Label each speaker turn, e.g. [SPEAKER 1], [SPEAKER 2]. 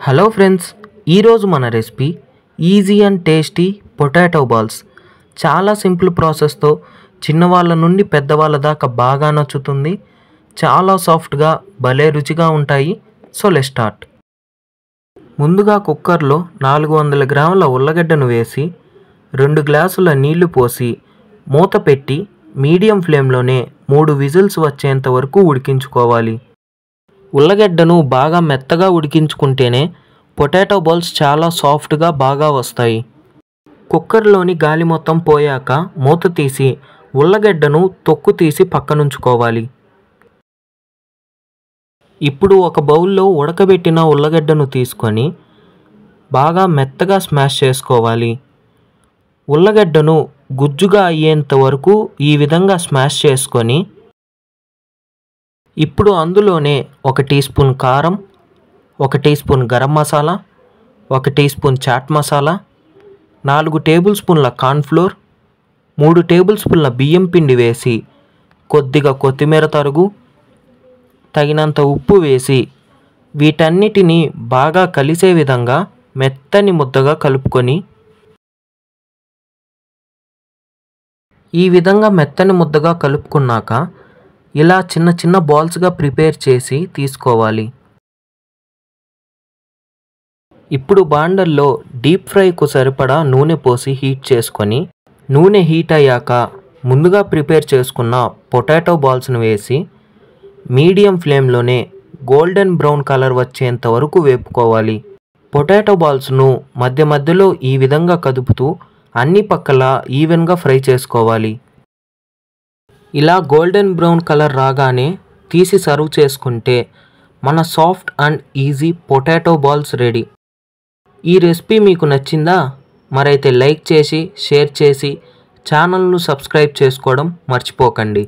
[SPEAKER 1] Hello friends, ఈరోజు మన recipe easy and tasty potato balls. చాలా సింపుల్ ప్రాసెస్తో చిన్నవాళ్ళ నుండి పెద్దవాళ్ళ దాకా బాగా నచ్చుతుంది. చాలా సాఫ్ట్గా భలే రుచిగా ఉంటాయి. So let's start. ముందుగా కుక్కర్లో 400 గ్రాముల ఉల్లగడ్డను వేసి 2 గ్లాసుల నీళ్లు పోసి మూత పెట్టి మీడియం ఫ్లేమ్లోనే 3 విజిల్స్ వచ్చేంత వరకు ఉడికించుకోవాలి. ఉల్లగడ్డను బాగా మెత్తగా ఉడికించుకుంటేనే పొటాటో బాల్స్ చాలా సాఫ్ట్గా బాగా వస్తాయి. కుక్కర్లోని గాలి మొత్తం పోయాక మూత తీసి ఉల్లగడ్డను తొక్కు తీసి పక్కనుంచుకోవాలి. ఇప్పుడు ఒక బౌల్లో ఉడకబెట్టిన ఉల్లగడ్డను తీసుకొని బాగా మెత్తగా స్మాష్ చేసుకోవాలి. ఉల్లగడ్డను గుజ్జుగా అయ్యేంత వరకు ఈ విధంగా స్మాష్ చేసుకొని ఇప్పుడు అందులోనే 1 టీ స్పూన్ కారం, 1 teaspoon garam masala, 1 teaspoon chaat masala, 4 టేబుల్ స్పూన్ల కార్న్ఫ్లోర్, 3 టేబుల్ స్పూన్ల బియ్యం పిండి వేసి కొద్దిగా కొత్తిమీర తరుగు, తగినంత ఉప్పు వేసి వీటన్నిటినీ బాగా కలిసే విధంగా మెత్తని ముద్దగా కలుపుకొని ఈ విధంగా మెత్తని ముద్దగా కలుపుకున్నాక ఇలా చిన్న చిన్న బాల్స్గా ప్రిపేర్ చేసి తీసుకోవాలి. ఇప్పుడు బాండల్లో డీప్ ఫ్రైకు సరిపడా నూనె పోసి హీట్ చేసుకొని నూనె హీట్ అయ్యాక ముందుగా ప్రిపేర్ చేసుకున్న పొటాటో బాల్స్ను వేసి మీడియం ఫ్లేమ్లోనే గోల్డెన్ బ్రౌన్ కలర్ వచ్చేంత వరకు వేపుకోవాలి. పొటాటో బాల్స్ను మధ్య మధ్యలో ఈ విధంగా కదుపుతూ అన్ని పక్కల ఈవెన్గా ఫ్రై చేసుకోవాలి. ఇలా గోల్డెన్ బ్రౌన్ కలర్ రాగానే తీసి సర్వ్ చేసుకుంటే మన soft and easy potato balls ready. ఈ రెసిపీ మీకు నచ్చిందా? మరైతే లైక్ చేసి షేర్ చేసి ఛానల్ను సబ్స్క్రైబ్ చేసుకోవడం మర్చిపోకండి.